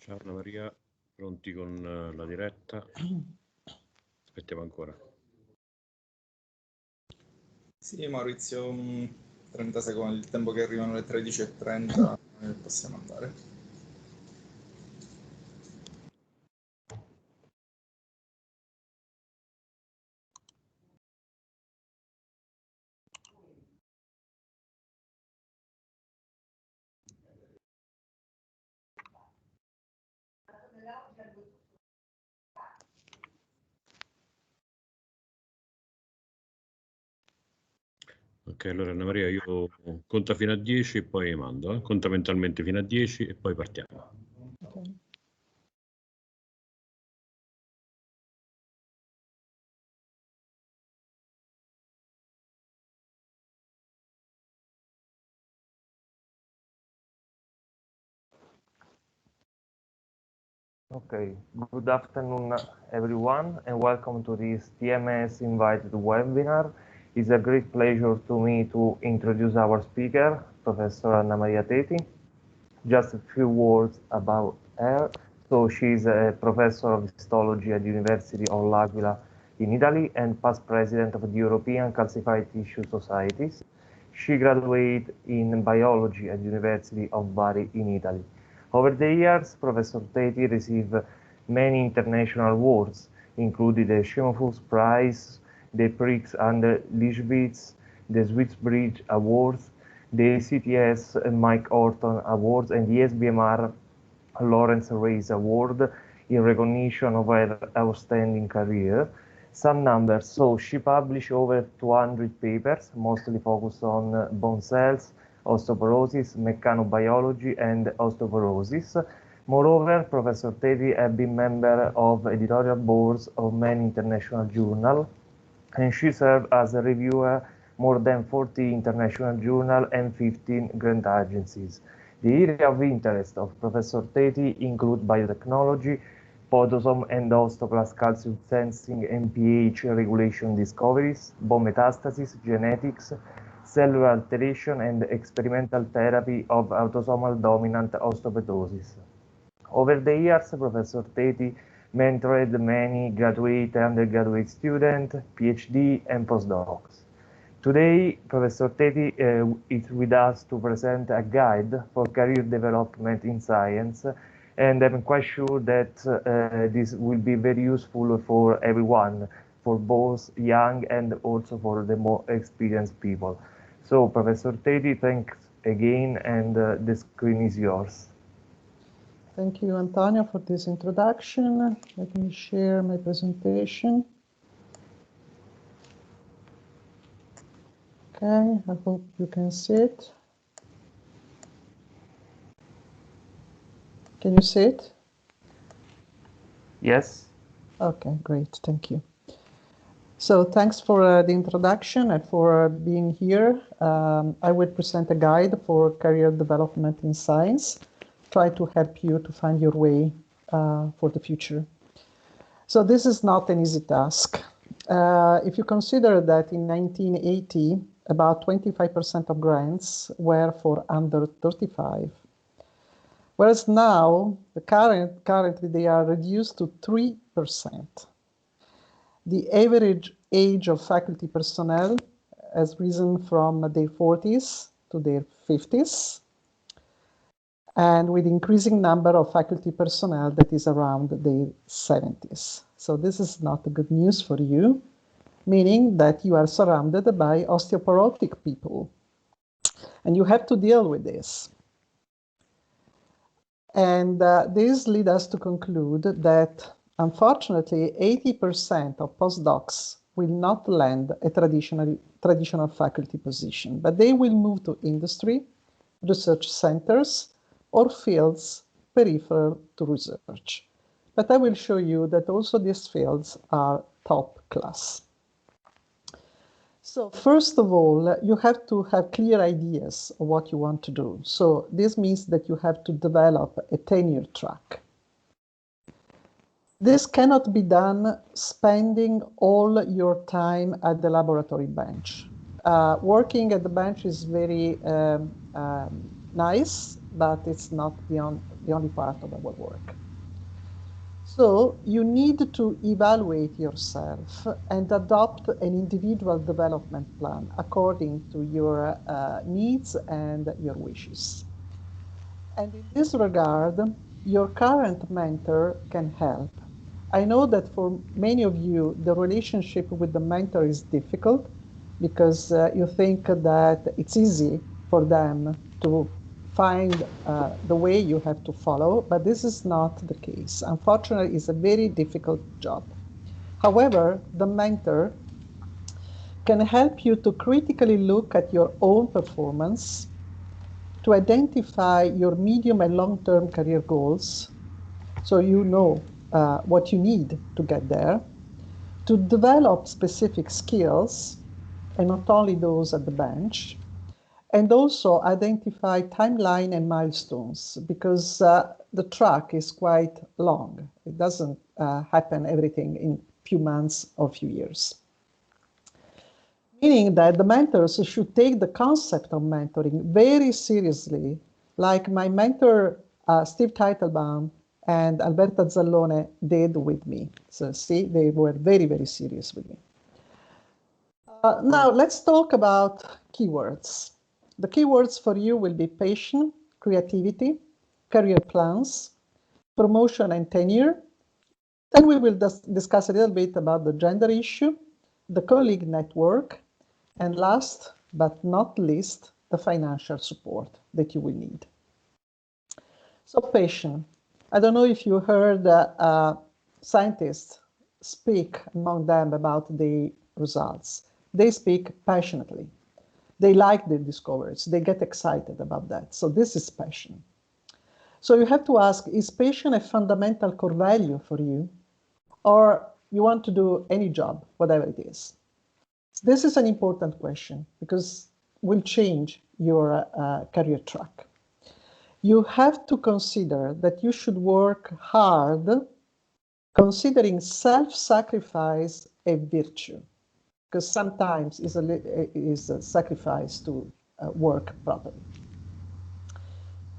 Ciao Anna Maria, pronti con la diretta? Aspettiamo ancora. Sì, Maurizio, 30 secondi, il tempo che arrivano le 13:30 possiamo andare. Ok, allora Anna Maria, io conta fino a 10 e poi mando, conta mentalmente fino a 10 e poi partiamo. Okay. Okay, good afternoon everyone and welcome to this TMS Invited Webinar. It's a great pleasure to me to introduce our speaker, Professor Anna Maria Teti. Just a few words about her. So she's a professor of histology at the University of L'Aquila in Italy and past president of the European Calcified Tissue Societies. She graduated in biology at the University of Bari in Italy. Over the years, Professor Teti received many international awards, including the Schimmelfuchs Prize, the Prix under Lischwitz, the Swiss Bridge Awards, the CTS Mike Orton Awards, and the SBMR Lawrence Race Award in recognition of her outstanding career. Some numbers. So she published over 200 papers, mostly focused on bone cells, osteoporosis, mechanobiology, and osteoporosis. Moreover, Professor Teti has been member of editorial boards of many international journals, and she served as a reviewer more than 40 international journals and 15 grant agencies. The area of interest of Professor Teti include biotechnology, podosome and osteoclast calcium sensing and pH regulation discoveries, bone metastasis, genetics, cellular alteration, and experimental therapy of autosomal dominant osteoporosis. Over the years, Professor Teti mentored many graduate, undergraduate students, PhD, and postdocs. Today, Professor Teti is with us to present a guide for career development in science, and I'm quite sure that this will be very useful for everyone, for both young and also for the more experienced people. So, Professor Teti, thanks again, and the screen is yours. Thank you, Antonio, for this introduction. Let me share my presentation. Okay, I hope you can see it. Can you see it? Yes. Okay, great, thank you. So thanks for the introduction and for being here. I will present a guide for career development in science, try to help you to find your way for the future. So this is not an easy task. If you consider that in 1980, about 25% of grants were for under 35, whereas now, currently they are reduced to 3%. The average age of faculty personnel has risen from their 40s to their 50s, and with increasing number of faculty personnel that is around their 70s. So this is not good news for you, meaning that you are surrounded by osteoporotic people, and you have to deal with this. And this leads us to conclude that, unfortunately, 80% of postdocs will not land a traditional faculty position, but they will move to industry, research centers, or fields peripheral to research. But I will show you that also these fields are top class. So first of all, you have to have clear ideas of what you want to do. So this means that you have to develop a tenure track. This cannot be done spending all your time at the laboratory bench. Working at the bench is very nice, but it's not the only part of our work. So you need to evaluate yourself and adopt an individual development plan according to your needs and your wishes. And in this regard, your current mentor can help. I know that for many of you, the relationship with the mentor is difficult because you think that it's easy for them to find the way you have to follow, but this is not the case. Unfortunately, it's a very difficult job. However, the mentor can help you to critically look at your own performance, to identify your medium and long-term career goals, so you know what you need to get there, to develop specific skills, and not only those at the bench, and also identify timeline and milestones, because the track is quite long. It doesn't happen everything in few months or few years. Meaning that the mentors should take the concept of mentoring very seriously, like my mentor, Steve Teitelbaum and Alberta Zallone did with me. So see, they were very, very serious with me. Now let's talk about keywords. The keywords for you will be passion, creativity, career plans, promotion and tenure. Then we will discuss a little bit about the gender issue, the colleague network, and last but not least, the financial support that you will need. So passion. I don't know if you heard scientists speak among them about the results. They speak passionately. They like the discoveries. They get excited about that. So this is passion. So you have to ask, is passion a fundamental core value for you? Or you want to do any job, whatever it is? This is an important question because it will change your career track. You have to consider that you should work hard, considering self-sacrifice a virtue, because sometimes it's a sacrifice to work properly.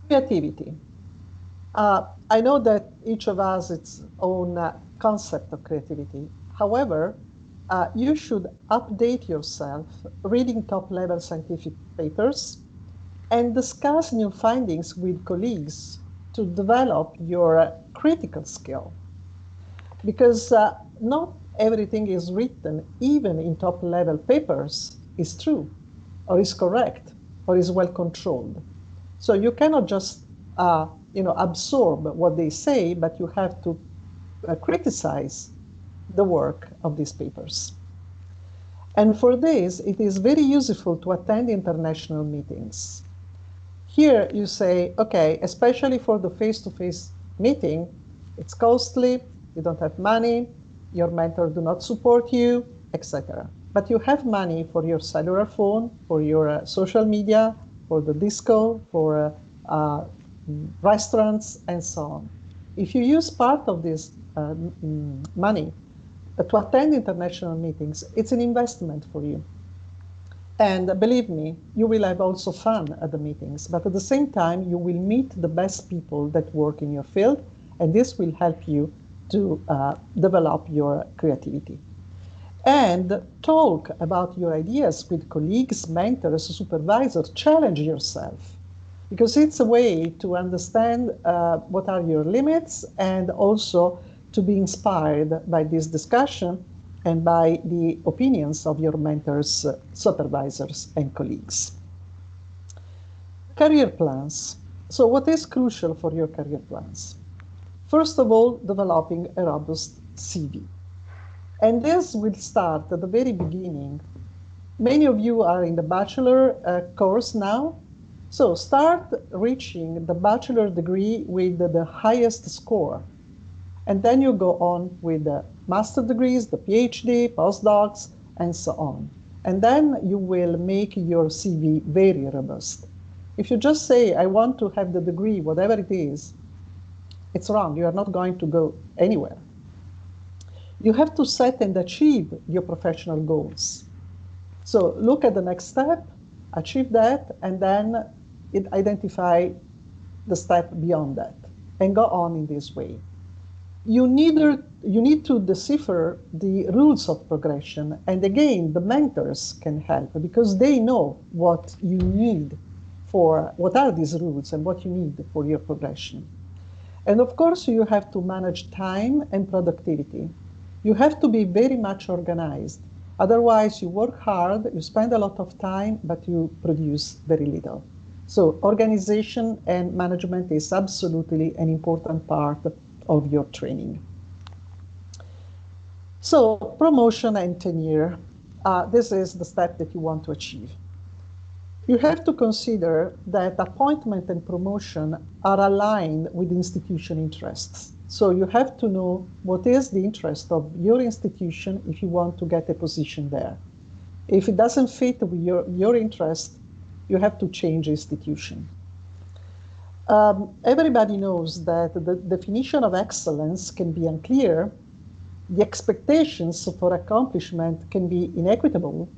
Creativity. I know that each of us has its own concept of creativity. However, you should update yourself, reading top-level scientific papers, and discuss new findings with colleagues to develop your critical skill. Because not everything is written, even in top-level papers, is true, or is correct, or is well controlled. So you cannot just absorb what they say, but you have to criticize the work of these papers. And for this, it is very useful to attend international meetings. Here you say, okay, especially for the face-to-face meeting, it's costly, you don't have money, your mentor do not support you, etc. But you have money for your cellular phone, for your social media, for the disco, for restaurants, and so on. If you use part of this money to attend international meetings, it's an investment for you. And believe me, you will have also fun at the meetings, but at the same time, you will meet the best people that work in your field, and this will help you to develop your creativity. And talk about your ideas with colleagues, mentors, supervisors, challenge yourself, because it's a way to understand what are your limits and also to be inspired by this discussion and by the opinions of your mentors, supervisors, and colleagues. Career plans. So what is crucial for your career plans? First of all, developing a robust CV. And this will start at the very beginning. Many of you are in the bachelor course now. So start reaching the bachelor degree with the highest score. And then you go on with the master degrees, the PhD, postdocs, and so on. And then you will make your CV very robust. If you just say, I want to have the degree, whatever it is, it's wrong. You are not going to go anywhere. You have to set and achieve your professional goals. So look at the next step, achieve that, and then identify the step beyond that and go on in this way. You need to decipher the rules of progression, and again, the mentors can help because they know what you need for, what are these rules and what you need for your progression. And of course, you have to manage time and productivity. You have to be very much organized. Otherwise, you work hard, you spend a lot of time, but you produce very little. So organization and management is absolutely an important part of your training. So promotion and tenure, this is the step that you want to achieve. You have to consider that appointment and promotion are aligned with institution interests. So you have to know what is the interest of your institution if you want to get a position there. If it doesn't fit with your interest, you have to change institution. Everybody knows that the definition of excellence can be unclear. The expectations for accomplishment can be inequitable.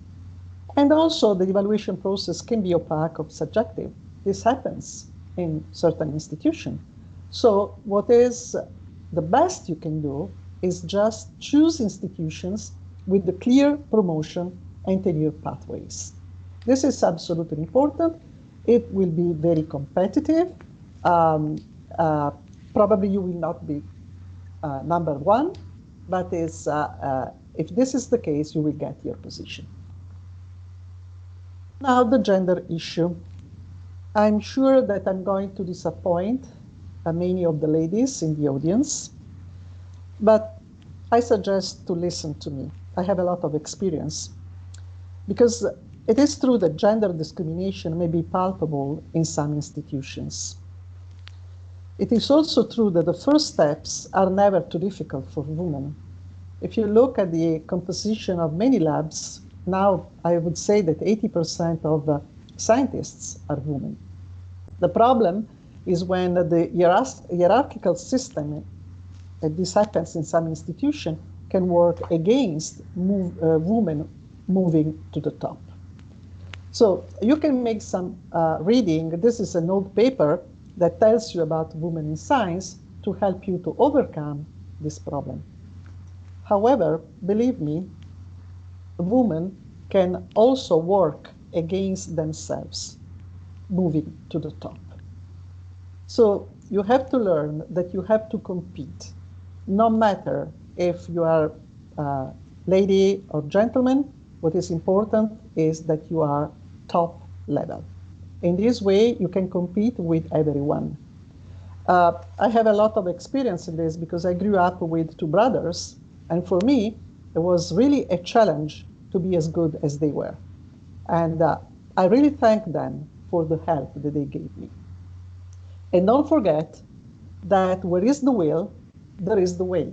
And also the evaluation process can be opaque or subjective. This happens in certain institutions. So what is the best you can do is just choose institutions with the clear promotion and tenure pathways. This is absolutely important. It will be very competitive. Probably you will not be number one, but if this is the case, you will get your position. Now, the gender issue. I'm sure that I'm going to disappoint many of the ladies in the audience, but I suggest to listen to me. I have a lot of experience, because it is true that gender discrimination may be palpable in some institutions. It is also true that the first steps are never too difficult for women. If you look at the composition of many labs, now I would say that 80% of scientists are women. The problem is when the hierarchical system, and this happens in some institutions, can work against women moving to the top. So you can make some reading. This is an old paper that tells you about women in science to help you to overcome this problem. However, believe me, women can also work against themselves, moving to the top. So you have to learn that you have to compete, no matter if you are a lady or gentleman. What is important is that you are top level. In this way, you can compete with everyone. I have a lot of experience in this because I grew up with two brothers, and for me, it was really a challenge to be as good as they were. And I really thank them for the help that they gave me. And don't forget that where is the will, there is the way.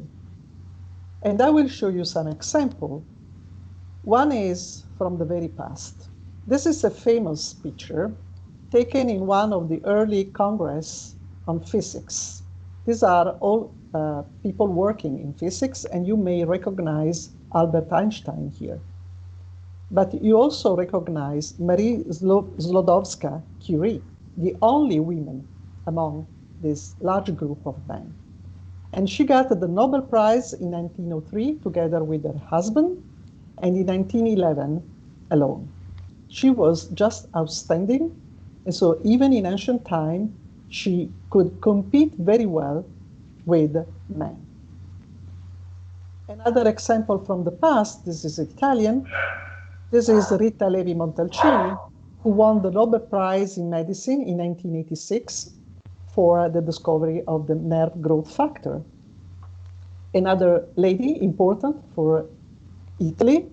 And I will show you some examples. One is from the very past. This is a famous picture taken in one of the early Congress on physics. These are all people working in physics, and you may recognize Albert Einstein here. But you also recognize Marie Sklodowska-Curie, the only woman among this large group of men. And she got the Nobel Prize in 1903 together with her husband, and in 1911 alone. She was just outstanding, and so even in ancient time, she could compete very well with men. Another example from the past, this is Italian. This is Rita Levi-Montalcini, who won the Nobel Prize in Medicine in 1986 for the discovery of the nerve growth factor. Another lady important for Italy,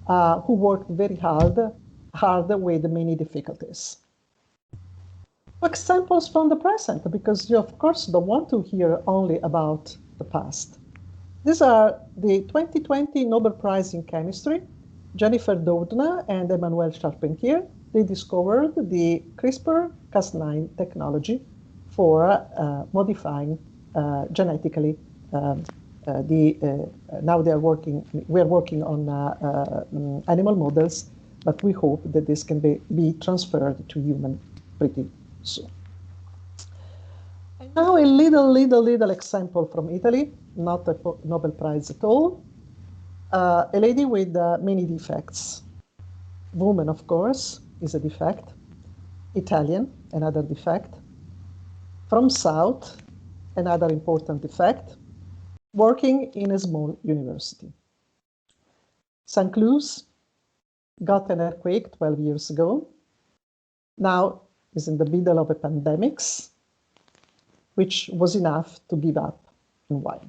who worked very hard with many difficulties. Examples from the present, because you of course don't want to hear only about the past. These are the 2020 Nobel Prize in Chemistry, Jennifer Doudna and Emmanuel Charpentier. They discovered the CRISPR-Cas9 technology for modifying genetically now we're working on animal models, but we hope that this can be transferred to human pretty So, and now a little example from Italy, not a Nobel Prize at all. A lady with many defects. Woman, of course, is a defect. Italian, another defect. From South, another important defect. Working in a small university. St. Cloud got an earthquake 12 years ago. Now is in the middle of a pandemic, which was enough to give up and why.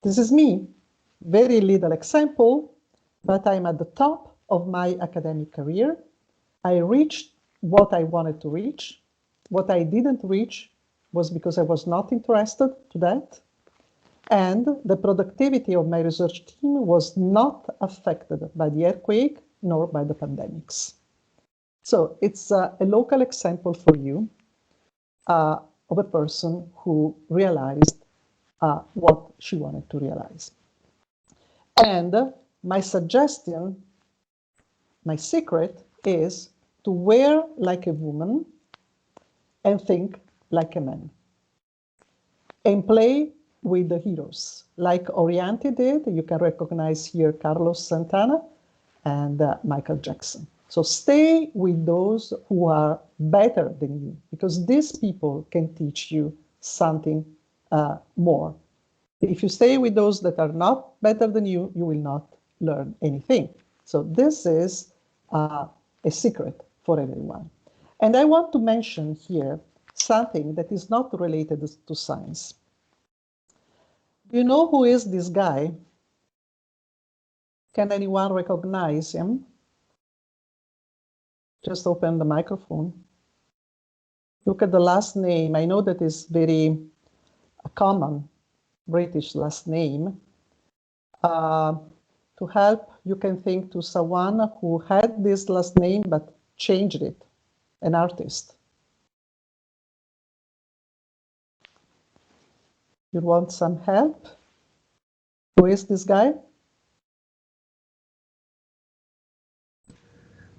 This is me, very little example, but I'm at the top of my academic career. I reached what I wanted to reach. What I didn't reach was because I was not interested to that. And the productivity of my research team was not affected by the earthquake nor by the pandemics. So it's a local example for you of a person who realized what she wanted to realize. And my suggestion, my secret is to wear like a woman and think like a man. And play with the heroes, like Oriente did. You can recognize here Carlos Santana and Michael Jackson. So stay with those who are better than you, because these people can teach you something more. If you stay with those that are not better than you, you will not learn anything. So this is a secret for everyone. And I want to mention here something that is not related to science. Do you know who is this guy? Can anyone recognize him? Just open the microphone. Look at the last name. I know that is very common British last name. To help, you can think to someone who had this last name but changed it, an artist. You want some help? Who is this guy?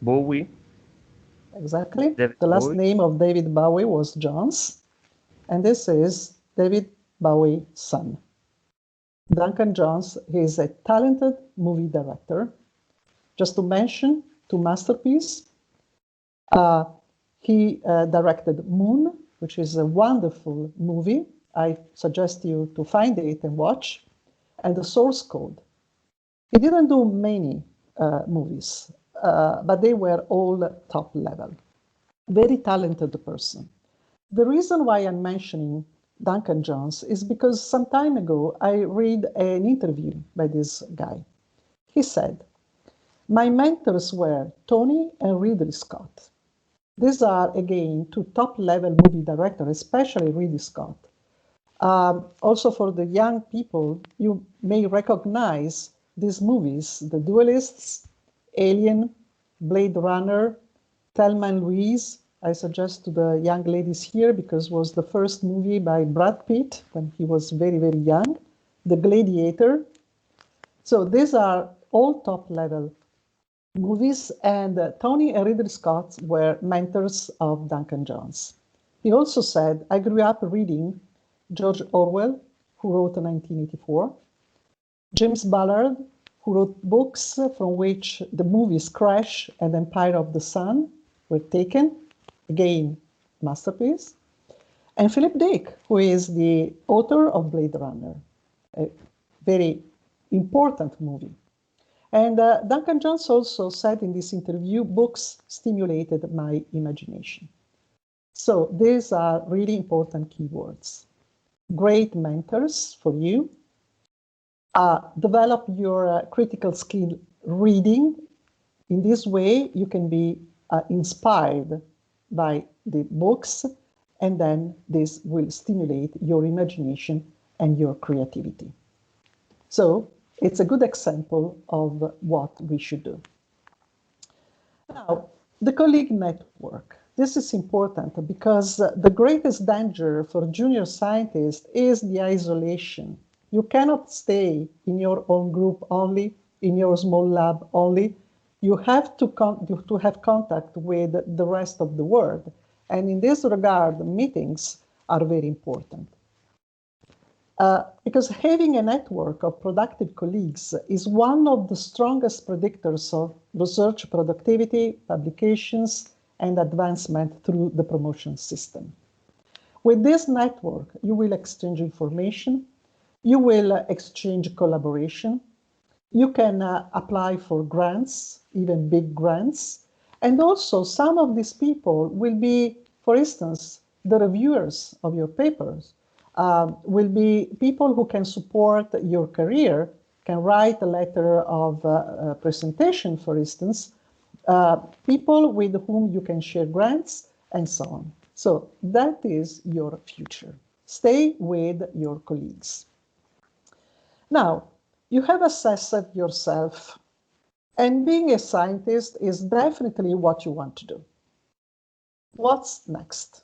Bowie. Exactly. David the last Bowie. name of David Bowie was Jones, and this is David Bowie's son. Duncan Jones is a talented movie director. Just to mention two masterpieces. He directed Moon, which is a wonderful movie. I suggest you to find it and watch. And The Source Code. He didn't do many movies, but they were all top level. Very talented person. The reason why I'm mentioning Duncan Jones is because some time ago I read an interview by this guy. He said, "My mentors were Tony and Ridley Scott. These are, again, two top-level movie directors, especially Ridley Scott. Also for the young people, you may recognize these movies, The Duelists, Alien, Blade Runner, Thelma and Louise. I suggest to the young ladies here because it was the first movie by Brad Pitt when he was very, very young. The Gladiator. So these are all top-level movies, and Tony and Ridley Scott were mentors of Duncan Jones. He also said, "I grew up reading George Orwell, who wrote 1984, James Ballard, who wrote books from which the movies Crash and Empire of the Sun were taken, again, masterpiece, and Philip Dick, who is the author of Blade Runner, a very important movie." And Duncan Jones also said in this interview, books stimulated my imagination. So these are really important keywords. Great mentors for you. Develop your critical skill reading. In this way, you can be inspired by the books, and then this will stimulate your imagination and your creativity. So it's a good example of what we should do. Now, the colleague network. This is important because the greatest danger for junior scientists is the isolation. You cannot stay in your own group only, in your small lab only. You have to have contact with the rest of the world. And in this regard, meetings are very important. Because having a network of productive colleagues is one of the strongest predictors of research productivity, publications, and advancement through the promotion system. With this network, you will exchange information, you will exchange collaboration, you can apply for grants, even big grants, and also some of these people will be, for instance, the reviewers of your papers, will be people who can support your career, can write a letter of presentation, for instance, people with whom you can share grants, and so on. So that is your future. Stay with your colleagues. Now, you have assessed yourself, and being a scientist is definitely what you want to do. What's next?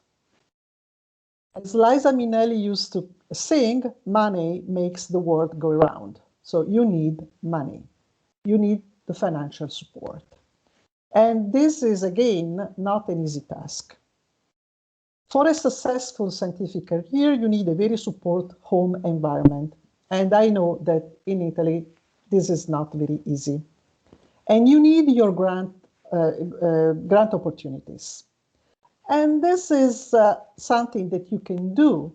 As Liza Minnelli used to sing, money makes the world go round. So you need money. You need the financial support. And this is, again, not an easy task. For a successful scientific career, you need a very support home environment. And I know that in Italy, this is not very easy. And you need your grant opportunities. And this is something that you can do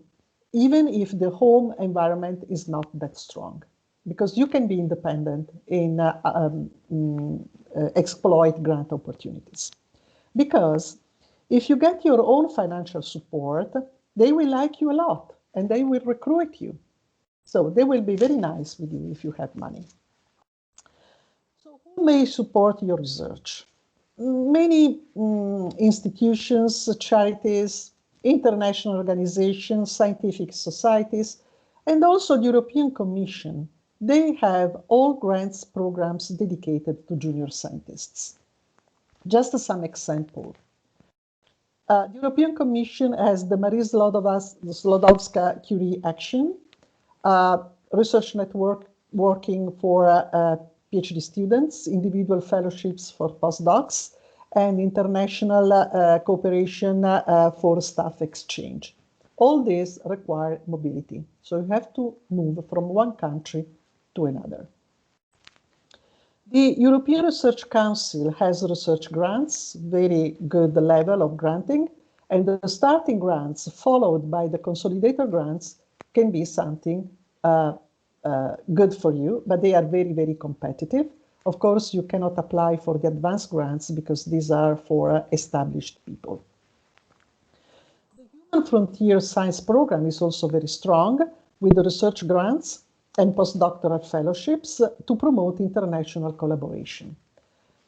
even if the home environment is not that strong, because you can be independent in exploit grant opportunities. Because if you get your own financial support, they will like you a lot and they will recruit you. So they will be very nice with you if you have money. So who may support your research? Many institutions, charities, international organizations, scientific societies, and also the European Commission. They have all grants programs dedicated to junior scientists. Just some example. The European Commission has the Marie Sklodowska-Curie Action, research network working for PhD students, individual fellowships for postdocs, and international cooperation for staff exchange. All these require mobility, so you have to move from one country to another. The European Research Council has research grants, very good level of granting, and the starting grants followed by the consolidator grants can be something good for you, but they are very, very competitive. Of course, you cannot apply for the advanced grants because these are for established people. The Human Frontier Science Program is also very strong with the research grants and postdoctoral fellowships to promote international collaboration.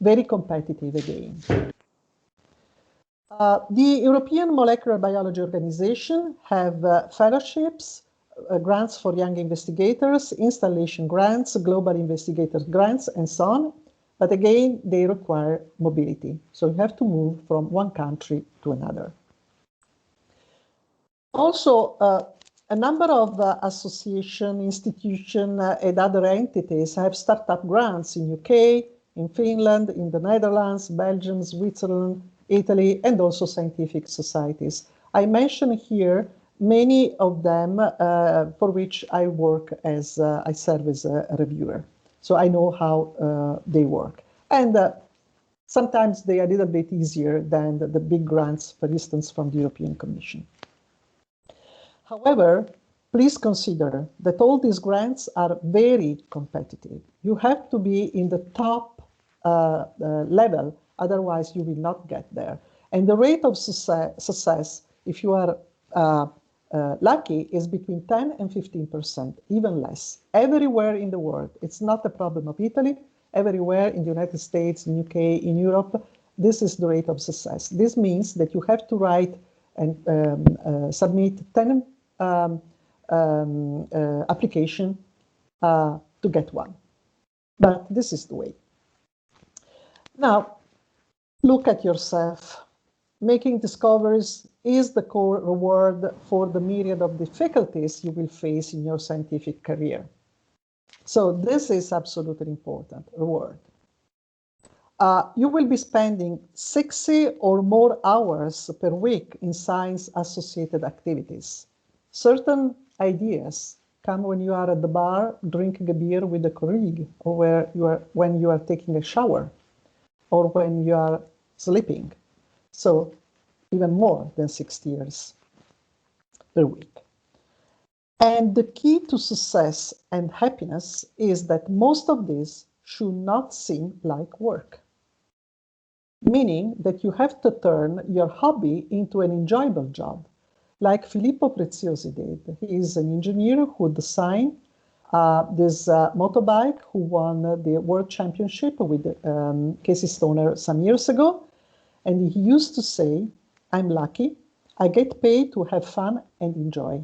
Very competitive again. The European Molecular Biology Organization have fellowships, grants for young investigators, installation grants, global investigator grants, and so on. But again, they require mobility. So you have to move from one country to another. Also, a number of association, institution, and other entities have startup grants in UK, in Finland, in the Netherlands, Belgium, Switzerland, Italy, and also scientific societies. I mention here many of them for which I work as, I serve as a reviewer. So I know how they work. And sometimes they are a little bit easier than the big grants, for instance, from the European Commission. However, please consider that all these grants are very competitive. You have to be in the top level, otherwise you will not get there. And the rate of success, if you are lucky, is between 10 and 15%, even less. Everywhere in the world, it's not a problem of Italy, everywhere in the United States, in UK, in Europe, this is the rate of success. This means that you have to write and submit 10 application to get one. But this is the way. Now, look at yourself. Making discoveries is the core reward for the myriad of difficulties you will face in your scientific career. So this is absolutely important, reward. you will be spending 60 or more hours per week in science-associated activities. Certain ideas come when you are at the bar drinking a beer with a colleague, or when you are taking a shower, or when you are sleeping. So even more than 60 years per week. And the key to success and happiness is that most of this should not seem like work. Meaning that you have to turn your hobby into an enjoyable job, like Filippo Preziosi did. He is an engineer who designed this motorbike, who won the World Championship with Casey Stoner some years ago. And he used to say, I'm lucky, I get paid to have fun and enjoy.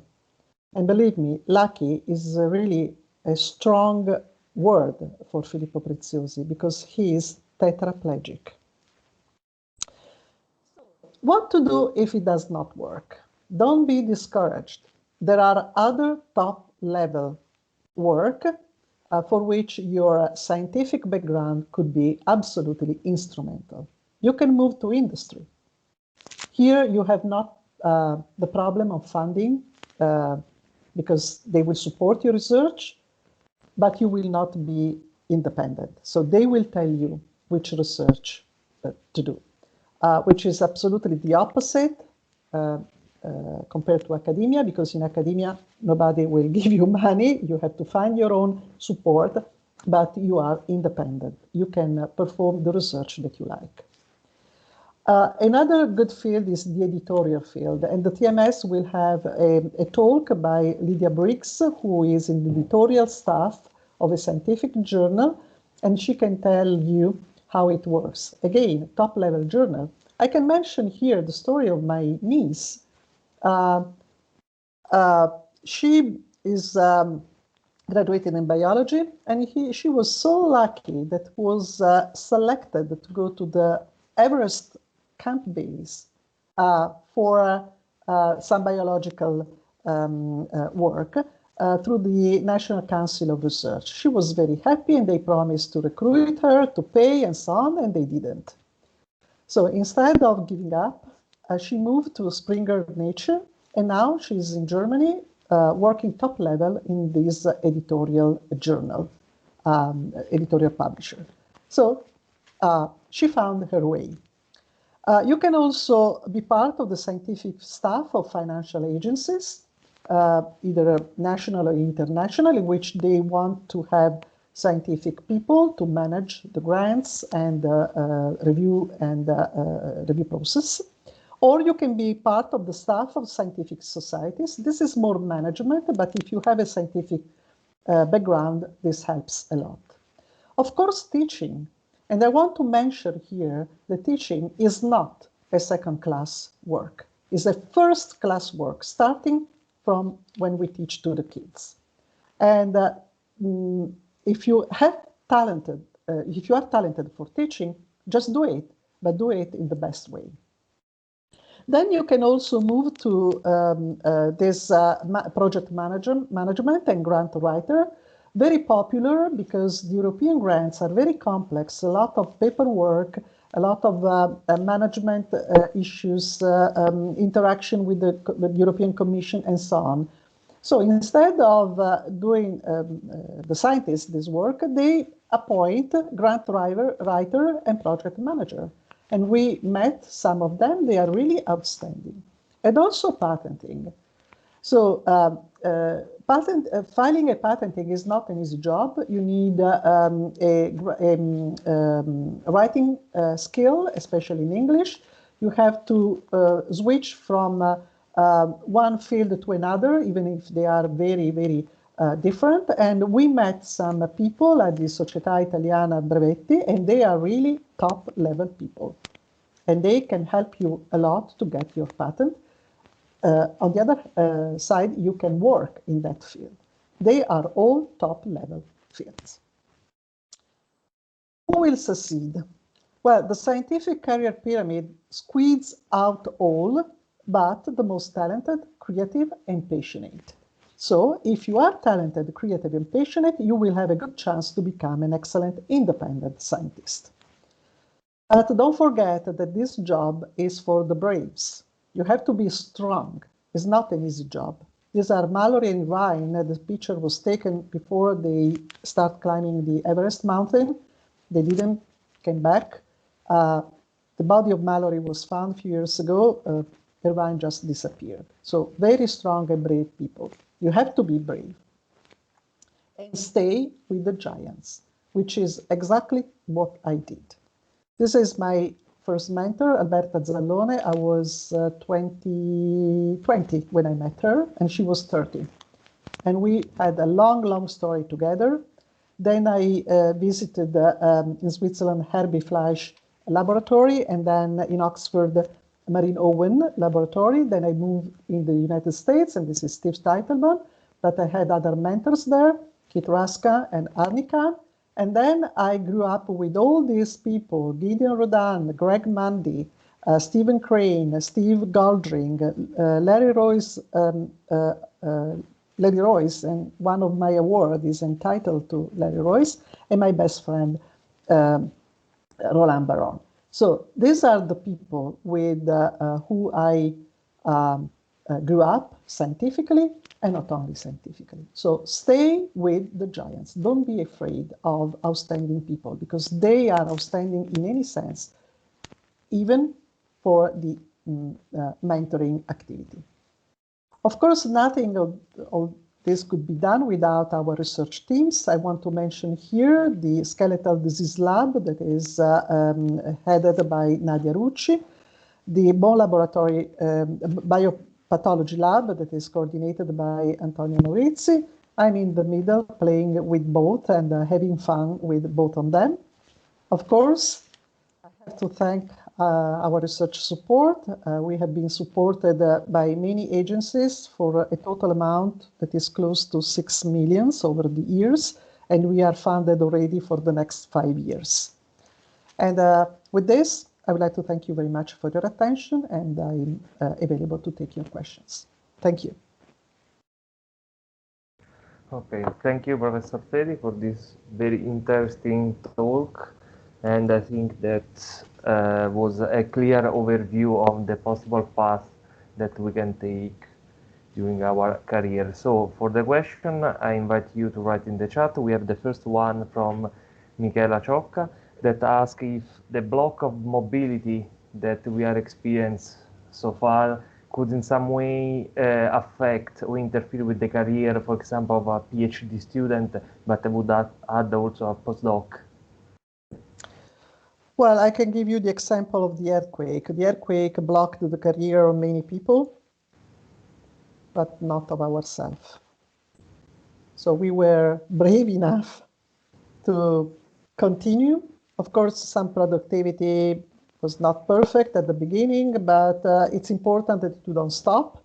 And believe me, lucky is really a strong word for Filippo Preziosi because he is tetraplegic. What to do if it does not work? Don't be discouraged. There are other top-level work for which your scientific background could be absolutely instrumental. You can move to industry. Here you have not the problem of funding because they will support your research, but you will not be independent. So they will tell you which research to do, which is absolutely the opposite compared to academia, because in academia, nobody will give you money. You have to find your own support, but you are independent. You can perform the research that you like. Another good field is the editorial field, and the TMS will have a talk by Lydia Briggs, who is in the editorial staff of a scientific journal, and she can tell you how it works. Again, top-level journal. I can mention here the story of my niece. She is graduated in biology, and she was so lucky that was selected to go to the Everest camp base for some biological work through the National Council of Research. She was very happy, and they promised to recruit her, to pay, and so on, and they didn't. So instead of giving up, she moved to Springer Nature, and now she's in Germany working top level in this editorial journal, editorial publisher. So she found her way. You can also be part of the scientific staff of financial agencies, either national or international, in which they want to have scientific people to manage the grants and review process. Or you can be part of the staff of scientific societies. This is more management, but if you have a scientific background, this helps a lot. Of course, teaching. And I want to mention here that teaching is not a second-class work. It's a first-class work, starting from when we teach to the kids. And if you are talented for teaching, just do it, but do it in the best way. Then you can also move to this project management and grant writer. Very popular because the European grants are very complex, a lot of paperwork, a lot of management issues, interaction with the European Commission, and so on. So instead of doing the scientists this work, they appoint grant writer and project manager. And we met some of them. They are really outstanding. And also patenting. So filing a patenting is not an easy job. You need writing skill, especially in English. You have to switch from one field to another, even if they are very, very different. And we met some people at the Società Italiana Brevetti, and they are really top-level people. And they can help you a lot to get your patent. On the other side, you can work in that field. They are all top-level fields. Who will succeed? Well, the scientific career pyramid squeezes out all but the most talented, creative, and passionate. So if you are talented, creative, and passionate, you will have a good chance to become an excellent independent scientist. But don't forget that this job is for the braves. You have to be strong. It's not an easy job. These are Mallory and Ryan. The picture was taken before they start climbing the Everest mountain. They didn't came back. The body of Mallory was found a few years ago. Irvine just disappeared. So very strong and brave people. You have to be brave and stay with the giants, which is exactly what I did. This is my first mentor, Alberta Zallone. I was 20 when I met her, and she was 30. And we had a long, long story together. Then I visited in Switzerland Herbie Fleisch laboratory, and then in Oxford Marine Owen laboratory. Then I moved in the United States, and this is Steve Teitelman. But I had other mentors there, Kit Raska and Arnika. And then I grew up with all these people, Gideon Rodan, Greg Mundy, Stephen Crane, Steve Goldring, Larry Royce, and one of my awards is entitled to Larry Royce, and my best friend, Roland Baron. So these are the people with who I grew up scientifically, and not only scientifically. So stay with the giants. Don't be afraid of outstanding people, because they are outstanding in any sense, even for the mentoring activity. Of course, nothing of this could be done without our research teams. I want to mention here the skeletal disease lab that is headed by Nadia Rucci, the bone laboratory biopathology lab that is coordinated by Antonio Maurizi. I'm in the middle playing with both and having fun with both of them. Of course, I have to thank our research support. We have been supported by many agencies for a total amount that is close to 6 million over the years, and we are funded already for the next 5 years. And with this, I would like to thank you very much for your attention, and I'm available to take your questions. Thank you. Okay, thank you, Professor Teti, for this very interesting talk. And I think that was a clear overview of the possible path that we can take during our career. So for the question, I invite you to write in the chat. We have the first one from Michela Ciocca that asks if the block of mobility that we are experiencing so far could in some way affect or interfere with the career, for example, of a PhD student, but would add also a postdoc. Well, I can give you the example of the earthquake. The earthquake blocked the career of many people, but not of ourselves. So we were brave enough to continue. Of course, some productivity was not perfect at the beginning, but it's important that you don't stop.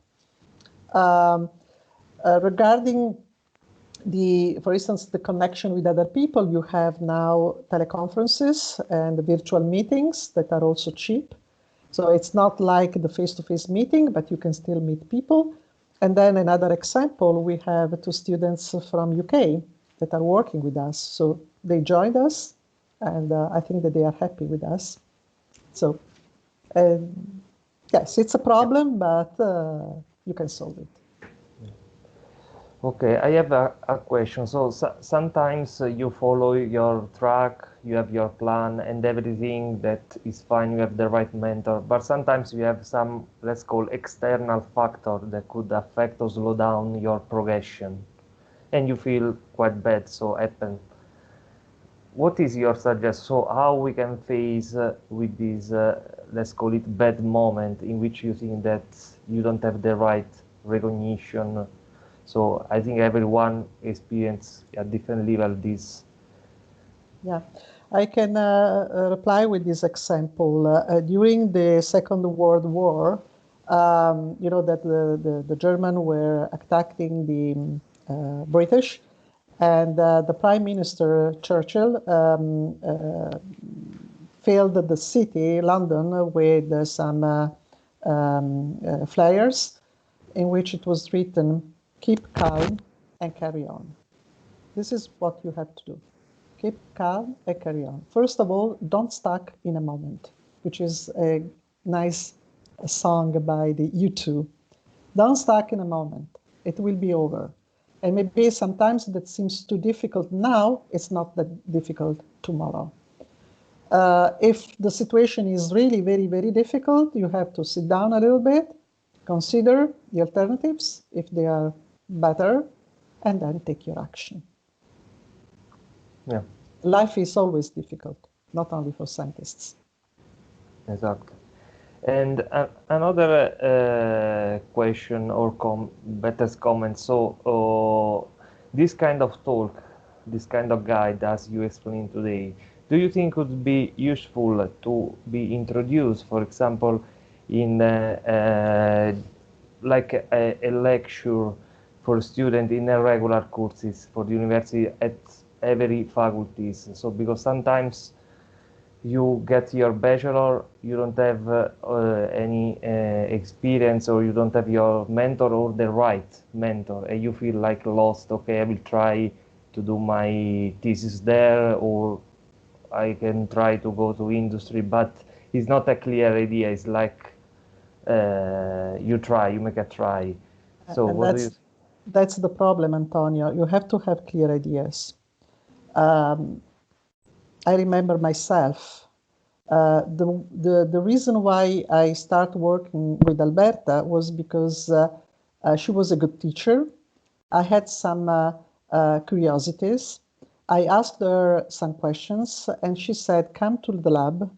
Regarding for instance, the connection with other people, you have now teleconferences and virtual meetings that are also cheap. So it's not like the face-to-face meeting, but you can still meet people. And then another example, we have 2 students from UK that are working with us. So they joined us, and I think that they are happy with us. So yes, it's a problem, but you can solve it. Okay, I have a question. So sometimes you follow your track, you have your plan and everything that is fine, you have the right mentor, but sometimes you have some, let's call external factor that could affect or slow down your progression and you feel quite bad, so happen. What is your suggestion? So how we can face with this, let's call it bad moment in which you think that you don't have the right recognition? So I think everyone experiences at different level this. Yeah, I can reply with this example. During the Second World War, you know that the Germans were attacking the British, and the Prime Minister Churchill filled the city, London, with some flyers in which it was written, "Keep calm and carry on." This is what you have to do. keep calm and carry on. First of all, don't stuck in a moment, which is a nice song by the U2. Don't stuck in a moment. It will be over. And maybe sometimes that seems too difficult now, it's not that difficult tomorrow. If the situation is really very, very difficult, you have to sit down a little bit, consider the alternatives, if they are better, and then take your action. Yeah. Life is always difficult, not only for scientists. Exactly. And another question or better comment. So this kind of talk, this kind of guide, as you explained today, do you think would be useful to be introduced, for example, in like a lecture for students in a regular courses for the university at every faculties? So because sometimes you get your bachelor, you don't have any experience, or you don't have your mentor or the right mentor, and you feel like lost. Okay, I will try to do my thesis there, or I can try to go to industry, but it's not a clear idea. It's like you make a try. So And what do you? that's the problem, Antonio. You have to have clear ideas. I remember myself. The reason why I started working with Alberta was because she was a good teacher. I had some curiosities. I asked her some questions, and she said, "Come to the lab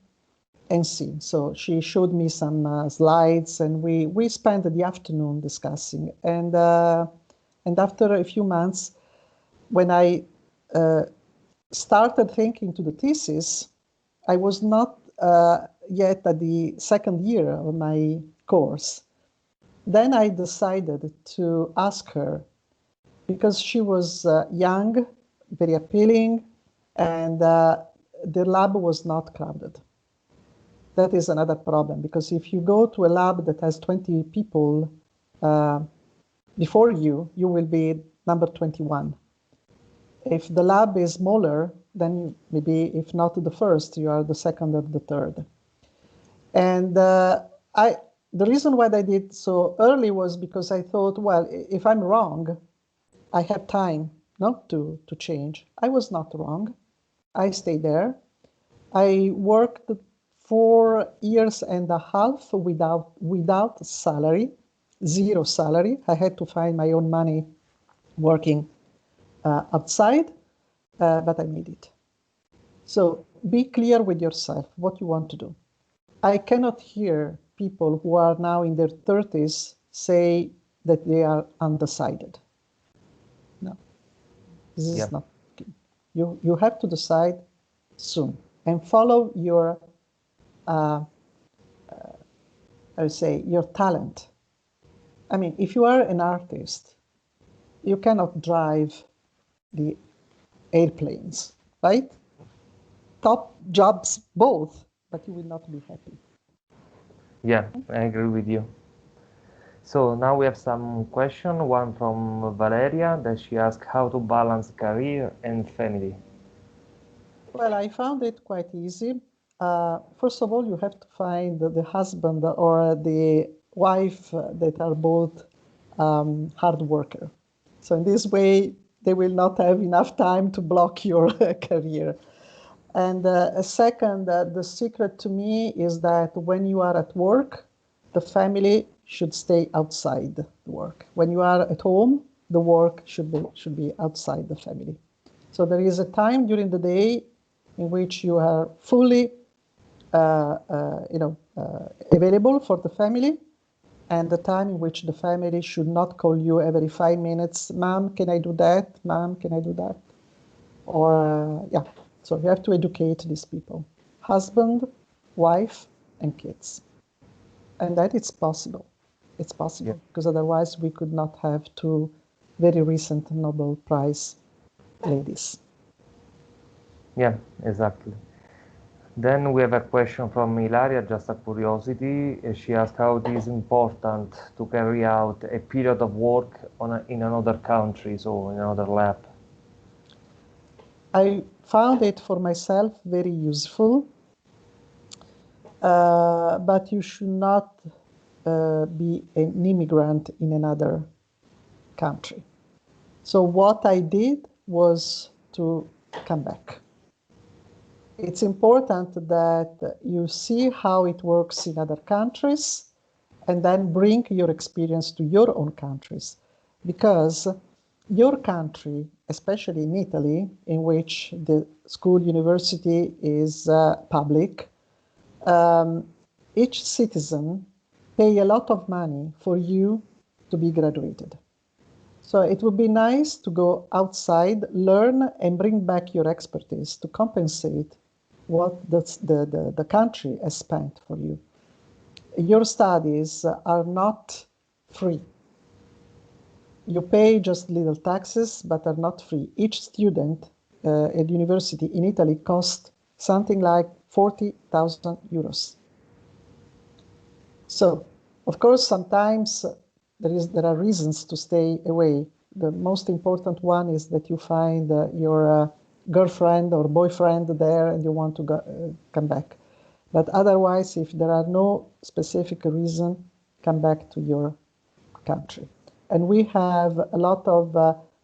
and see." So she showed me some slides, and we spent the afternoon discussing. And after a few months, when I started thinking to the thesis, I was not yet at the second year of my course. Then I decided to ask her, because she was young, very appealing, and the lab was not crowded. That is another problem, because if you go to a lab that has 20 people before you, you will be number 21. If the lab is smaller, then maybe if not the first, you are the second or the third. And the reason why I did so early was because I thought, well, if I'm wrong, I have time not to change. I was not wrong. I stayed there. I worked 4 years and a half without salary, zero salary. I had to find my own money working outside, but I made it. So be clear with yourself what you want to do. I cannot hear people who are now in their 30s say that they are undecided. No, this is not. You have to decide soon and follow your, I would say, your talent. I mean, if you are an artist, you cannot drive the airplanes, right? Top jobs both, but you will not be happy. Yeah, I agree with you. So now we have some question, one from Valeria, that she asked how to balance career and family. Well, I found it quite easy. First of all, you have to find the husband or the wife that are both hard worker. So in this way, they will not have enough time to block your career. And second, the secret to me is that when you are at work, the family should stay outside the work. When you are at home, the work should be outside the family. So there is a time during the day in which you are fully available for the family, and the time in which the family should not call you every 5 minutes, "Mom, can I do that? Mom, can I do that?" Or, yeah. So you have to educate these people, husband, wife, and kids. And that it's possible. It's possible, because otherwise we could not have 2 very recent Nobel Prize ladies. Yeah, exactly. Then we have a question from Ilaria, just a curiosity. She asked how it is important to carry out a period of work in another country, so in another lab. I found it for myself very useful, but you should not be an immigrant in another country. So what I did was to come back. It's important that you see how it works in other countries and then bring your experience to your own countries, because your country, especially in Italy, in which the school university is public, each citizen pay a lot of money for you to be graduated. So it would be nice to go outside, learn, and bring back your expertise to compensate what the country has spent for you. Your studies are not free. You pay just little taxes, but are not free. Each student at university in Italy costs something like 40,000 euros. So, of course, sometimes there are reasons to stay away. The most important one is that you find your girlfriend or boyfriend there and you want to come back. But otherwise, if there are no specific reason, come back to your country. And we have a lot of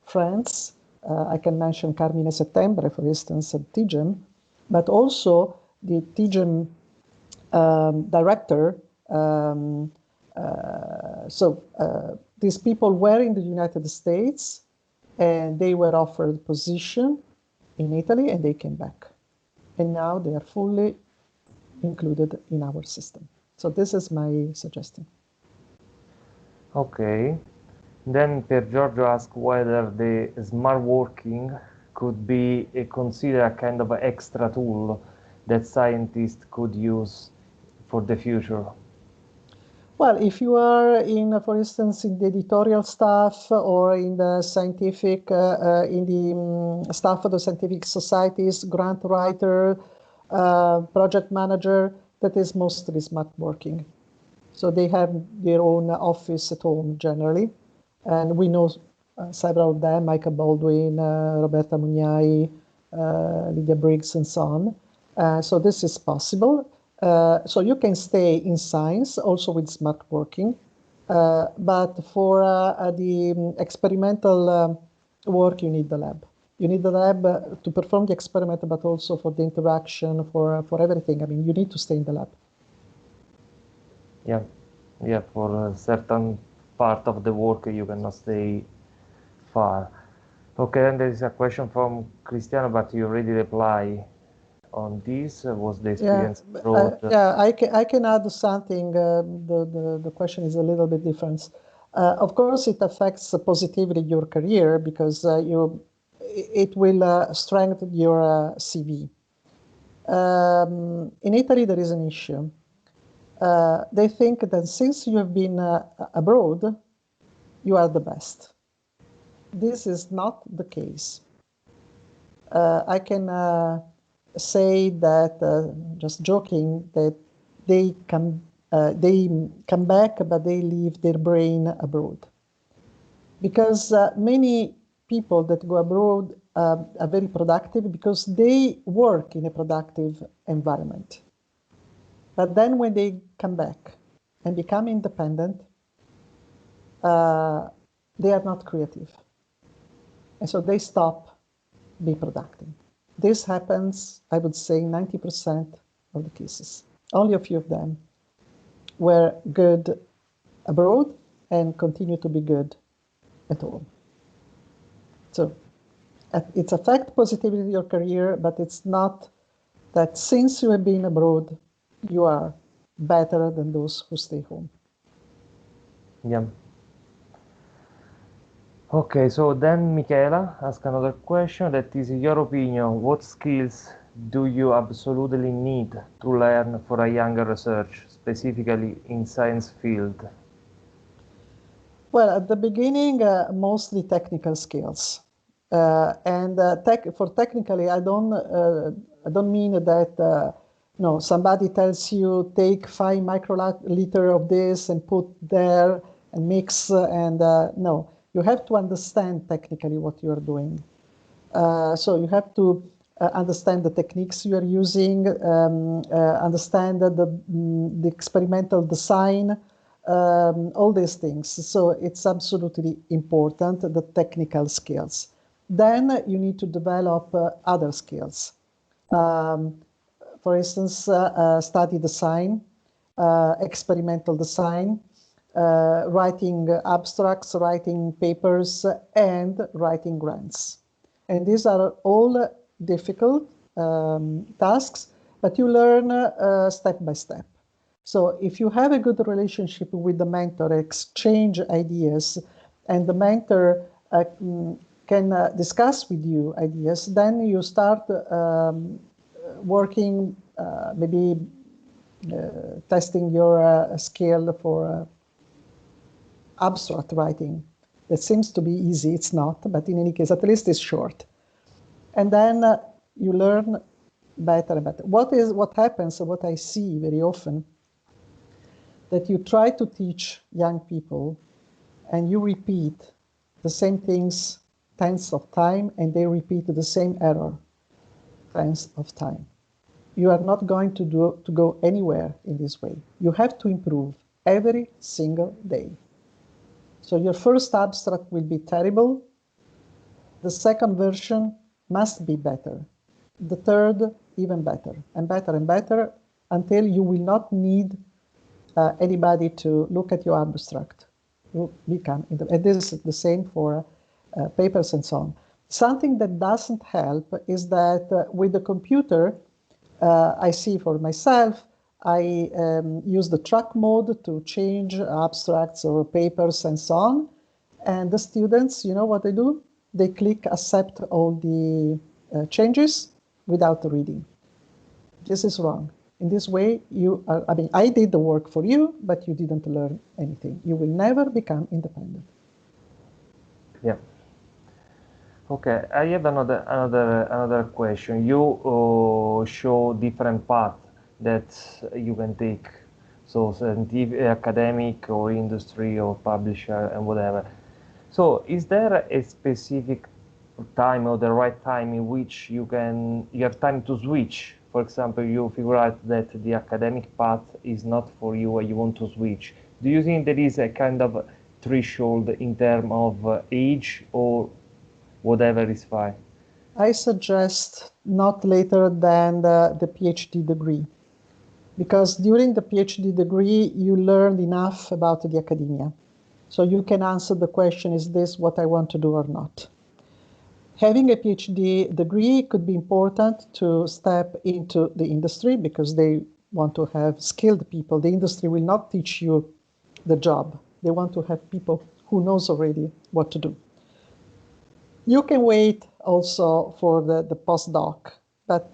friends. I can mention Carmine Settembre, for instance, at TIGEM, but also the TIGEM director. These people were in the United States and they were offered a position in Italy and they came back. And now they are fully included in our system. So this is my suggestion. Okay. Then Per Giorgio asked whether the smart working could be considered a kind of extra tool that scientists could use for the future. Well, if you are in, for instance, in the editorial staff or in the scientific, in the staff of the scientific societies, grant writer, project manager, that is mostly smart working. So they have their own office at home generally. And we know several of them, Micah Baldwin, Roberta Mugnai, Lydia Briggs, and so on. So this is possible. So you can stay in science also with smart working, but for the experimental work, you need the lab. You need the lab to perform the experiment, but also for the interaction, for everything. I mean, you need to stay in the lab. Yeah, for a certain part of the work, you cannot stay far. Okay, then there is a question from Cristiano, but you already replied on this. Was the experience abroad? I can add something. The question is a little bit different. Of course, it affects positively your career because it will strengthen your CV. In Italy, there is an issue. They think that since you have been abroad, you are the best. This is not the case. I can say that, just joking, that they come back, but they leave their brain abroad. Because many people that go abroad are very productive because they work in a productive environment. But then when they come back and become independent, they are not creative. And so they stop being productive. This happens, I would say, 90% of the cases. Only a few of them were good abroad and continue to be good at home. So it affects positively your career, but it's not that since you have been abroad, you are better than those who stay home. Yeah. Okay, so then Michaela asked another question that is, in your opinion, what skills do you absolutely need to learn for a younger research, specifically in science field? Well, at the beginning, mostly technical skills. For technically, I don't mean that somebody tells you take 5 microliter of this and put there and mix, and no. You have to understand technically what you are doing. So you have to understand the techniques you are using, understand the experimental design, all these things. So it's absolutely important, the technical skills. Then you need to develop other skills. For instance, study design, experimental design, writing abstracts, writing papers, and writing grants. And these are all difficult tasks, but you learn step by step. So if you have a good relationship with the mentor, exchange ideas, and the mentor can discuss with you ideas, then you start working, maybe testing your skill for abstract writing. That seems to be easy, it's not, but in any case, at least it's short. And then you learn better and better. What happens, what I see very often, that you try to teach young people and you repeat the same things tens of times and they repeat the same error tens of times. You are not going to go anywhere in this way. You have to improve every single day. So your first abstract will be terrible. The second version must be better. The third, even better, and better and better, until you will not need anybody to look at your abstract. You become, and this is the same for papers and so on. Something that doesn't help is that with the computer, I see for myself, I use the track mode to change abstracts or papers and so on. And the students, you know what they do? They click accept all the changes without reading. This is wrong. In this way, you are, I mean, I did the work for you, but you didn't learn anything. You will never become independent. Yeah. Okay, I have another question. You show different paths that you can take, so scientific, academic, or industry, or publisher, and whatever. So, is there a specific time or the right time in which you have time to switch? For example, you figure out that the academic path is not for you and you want to switch. Do you think there is a kind of threshold in terms of age, or whatever is fine? I suggest not later than the PhD degree, because during the PhD degree, you learn enough about the academia. So you can answer the question, is this what I want to do or not? Having a PhD degree could be important to step into the industry because they want to have skilled people. The industry will not teach you the job. They want to have people who knows already what to do. You can wait also for the postdoc, but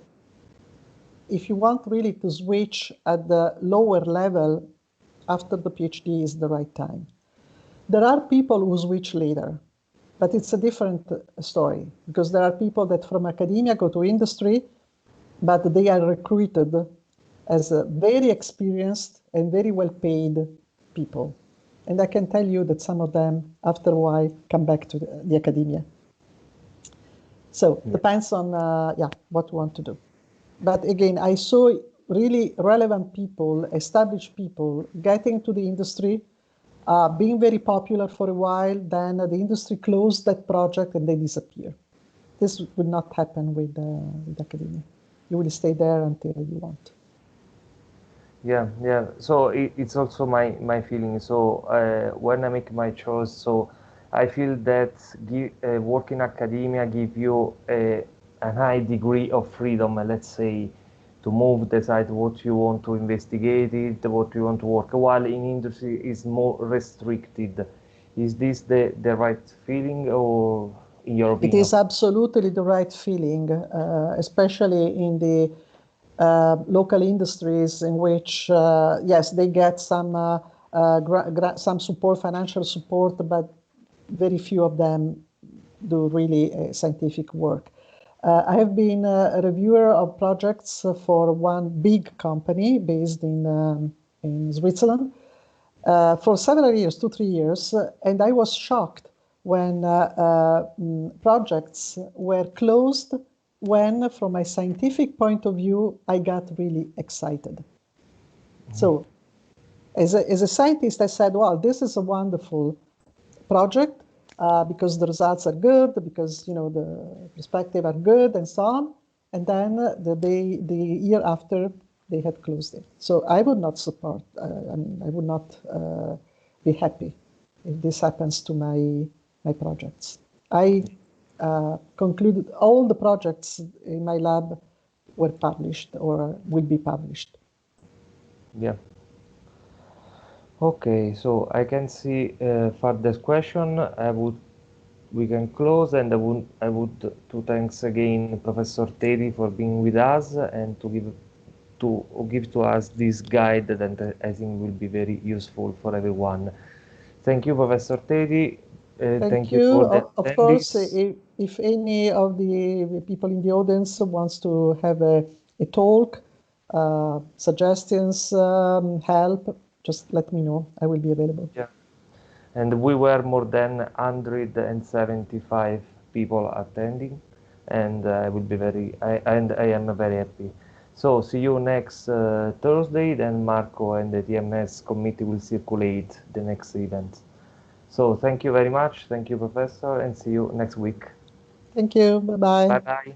if you want really to switch at the lower level, after the PhD is the right time. There are people who switch later, but it's a different story because there are people that from academia go to industry, but they are recruited as very experienced and very well paid people. And I can tell you that some of them, after a while, come back to the academia. So depends on what you want to do. But again, I saw really relevant people, established people, getting to the industry, being very popular for a while, then the industry closed that project and they disappear. This would not happen with academia. You will stay there until you want. Yeah. So it's also my feeling. So when I make my choice, so I feel that work in academia give you a high degree of freedom, let's say, to move, decide what you want to investigate it, what you want to work, while in industry is more restricted. Is this the right feeling, or in your opinion? It is absolutely the right feeling, especially in the local industries in which, yes, they get some support, financial support, but very few of them do really scientific work. I have been a reviewer of projects for one big company based in Switzerland for several years, 2-3 years, and I was shocked when projects were closed, when, from a scientific point of view, I got really excited. So, as a scientist, I said, well, this is a wonderful project because the results are good, because the perspective are good, and so on. And then the year after, they had closed it. So I would not support. I would not be happy if this happens to my projects. I concluded all the projects in my lab were published or will be published. Yeah. Okay, so I can see further question. We can close, and I would to thanks again Professor Teti for being with us and to give to us this guide that I think will be very useful for everyone. Thank you, Professor Teti. Thank you. For the of course, if any of the people in the audience wants to have a talk, suggestions, help, just let me know. I will be available. Yeah. And we were more than 175 people attending, and I will be I am very happy. So see you next Thursday. Then Marco and the TMS committee will circulate the next event. So thank you very much. Thank you, Professor, and see you next week. Thank you. Bye-bye. Bye-bye.